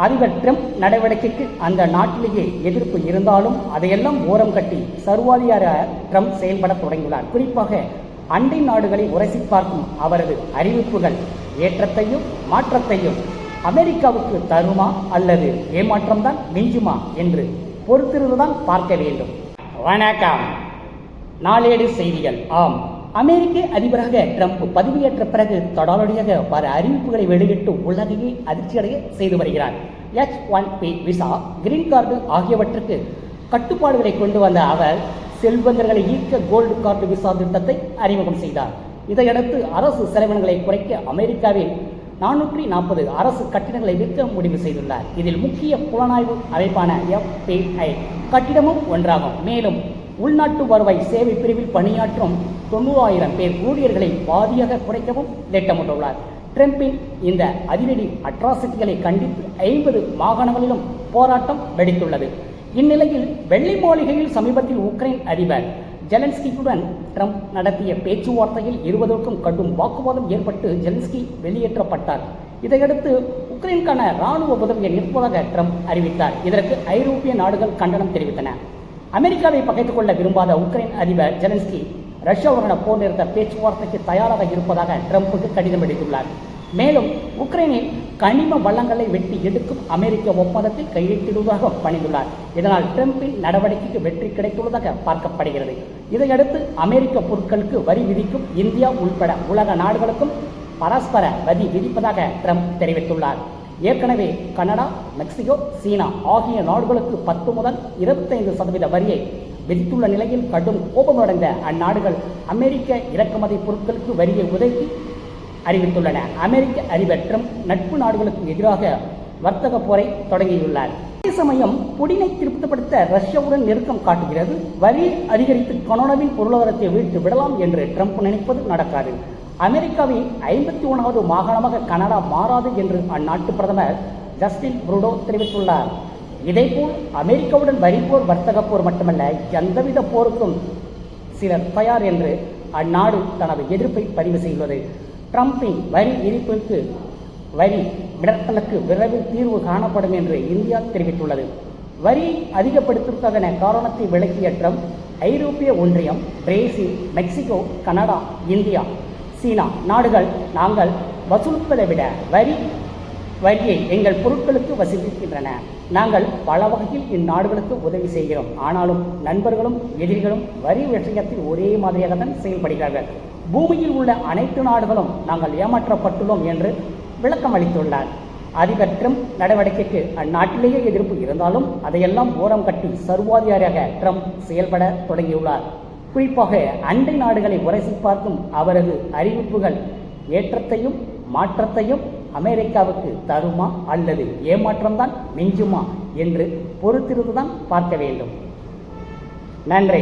அதிபர் ட்ரம்ப் நடவடிக்கைக்கு அந்த நாட்டிலேயே எதிர்ப்பு இருந்தாலும் அதையெல்லாம் ஓரம் கட்டி சர்வாதிகார ட்ரம்ப் செயல்பட தொடங்கியுள்ளார். குறிப்பாக அண்டை நாடுகளை உரசி பார்க்கும் அவரது அறிவிப்புகள் ஏற்றத்தையும் மாற்றத்தையும் அமெரிக்காவுக்கு தருமா அல்லது ஏமாற்றம்தான் மிஞ்சுமா என்று பொறுத்திருந்துதான் பார்க்க வேண்டும். வணக்கம். நாளேடு செய்திகள். ஆம், அமெரிக்க அதிபராக ட்ரம்ப் பதவியேற்ற பிறகு தொடர்ச்சியாக பல அறிவிப்புகளை வெளியிட்டு உலகையே அதிர்ச்சியடைய செய்து வருகிறார். H-1B விசா, கிரீன் கார்டு ஆகியவற்றுக்கு கட்டுப்பாடுகளை கொண்டு வந்த அவர் செல்வந்தர்களை ஈர்க்க கோல்டு கார்டு விசா திட்டத்தை அறிமுகம் செய்தார். இதையடுத்து அரசு செலவினங்களை குறைக்க அமெரிக்காவில் 440 அரசு கட்டிடங்களை விற்க முடிவு செய்துள்ளார். இதில் முக்கிய புலனாய்வு அமைப்பான FBI கட்டிடமும் ஒன்றாகும். மேலும் உள்நாட்டு வருவாய் சேவை பிரிவில் பணியாற்றும் 90,000 பேர் ஊழியர்களை பாதியாக குறைக்கவும் திட்டமிட்டுள்ளார். ட்ரம்பின் இந்த அதிரடி அட்ராசிட்டிகளை கண்டித்து 50 மாகாணங்களிலும் போராட்டம் வெடித்துள்ளது. இந்நிலையில் வெள்ளை மாளிகையில் சமீபத்தில் உக்ரைன் அதிபர் ஜெலன்ஸ்கியுடன் ட்ரம்ப் நடத்திய பேச்சுவார்த்தையில் இருவருக்கும் கடும் வாக்குவாதம் ஏற்பட்டு ஜெலன்ஸ்கி வெளியேற்றப்பட்டார். இதையடுத்து உக்ரைனுக்கான இராணுவ உதவியை நிற்பதாக ட்ரம்ப் அறிவித்தார். இதற்கு ஐரோப்பிய நாடுகள் கண்டனம் தெரிவித்தன. அமெரிக்காவை பகைத்துக் கொள்ள விரும்பாத உக்ரைன் அதிபர் ஜெலன்ஸ்கி ரஷ்யாவுடன் போர் நிறுத்த பேச்சுவார்த்தைக்கு தயாராக இருப்பதாக ட்ரம்புக்கு கடிதம் எழுதியுள்ளார். மேலும் உக்ரைனில் கனிம வளங்களை வெட்டி எடுக்கும் அமெரிக்க ஒப்பந்தத்தில் கையெழுத்திடுவதாக பணிந்துள்ளார். இதனால் ட்ரம்பின் நடவடிக்கைக்கு வெற்றி கிடைத்துள்ளதாக பார்க்கப்படுகிறது. இதையடுத்து அமெரிக்க பொருட்களுக்கு வரி விதிக்கும் இந்தியா உள்பட உலக நாடுகளுக்கும் பரஸ்பர வரி விதிப்பதாக ட்ரம்ப் தெரிவித்துள்ளார். ஏற்கனவே கனடா, மெக்சிகோ, சீனா ஆகிய நாடுகளுக்கு 10 முதல் 25% வரியை விதித்துள்ள நிலையில் கடும் கோபமடைந்த அந்நாடுகள் அமெரிக்க இறக்குமதி பொருட்களுக்கு வரியை உதவி அறிவித்துள்ளன. அமெரிக்க அதிபர் ட்ரம்ப் நட்பு நாடுகளுக்கு எதிராக வர்த்தக போரை தொடங்கியுள்ளார். அதே சமயம் புடினை திருப்திப்படுத்த ரஷ்யாவுடன் நெருக்கம் காட்டுகிறது. வரி அதிகரித்து கனடாவின் பொருளாதாரத்தை வீழ்த்து விடலாம் என்று ட்ரம்ப் நினைப்பது நடக்காது. அமெரிக்காவின் 51வது மாகாணமாக கனடா மாறாது என்று அந்நாட்டு பிரதமர் ஜஸ்டின் ட்ரூடோ தெரிவித்துள்ளார். இதேபோல் அமெரிக்காவுடன் வரி போர், வர்த்தக போர் மட்டுமல்ல, எந்தவித போருக்கும் சிலர் தயார் என்று அந்நாடு தனது எதிர்ப்பை பதிவு செய்துள்ளது. ட்ரம்பின் வரி விதிப்புக்கு வரி மிரட்டலுக்கு விரைவில் தீர்வு காணப்படும் என்று இந்தியா தெரிவித்துள்ளது. வரி அதிகப்படுத்துவதற்கான காரணத்தை விளக்கிய ட்ரம்ப் ஐரோப்பிய ஒன்றியம், பிரேசில், மெக்சிகோ, கனடா, இந்தியா, சீனா நாடுகள் நாங்கள் வசூலிப்பதை விட வரியை எங்கள் பொருட்களுக்கு வசூலிக்கின்றன. நாங்கள் பல வகையில் இந்நாடுகளுக்கு உதவி செய்கிறோம். ஆனாலும் நண்பர்களும் எதிரிகளும் வரி விஷயத்தில் ஒரே மாதிரியாகத்தான் செயல்படுகிறார்கள். பூமியில் உள்ள அனைத்து நாடுகளும் நாங்கள் ஏமாற்றப்பட்டுள்ளோம் என்று விளக்கம் அளித்துள்ளார். அதிபர் ட்ரம்ப் நடவடிக்கைக்கு அந்நாட்டிலேயே எதிர்ப்பு இருந்தாலும் அதையெல்லாம் ஓரம் கட்டி சர்வாதிகாரியாக ட்ரம்ப் செயல்பட தொடங்கியுள்ளார். குறிப்பாக அண்டை நாடுகளை உரசி பார்க்கும் அவரது அறிவிப்புகள் ஏற்றத்தையும் மாற்றத்தையும் அமெரிக்காவுக்கு தருமா அல்லது ஏமாற்றம்தான் மிஞ்சுமா என்று பொறுத்திருந்துதான் பார்க்க வேண்டும். நன்றி.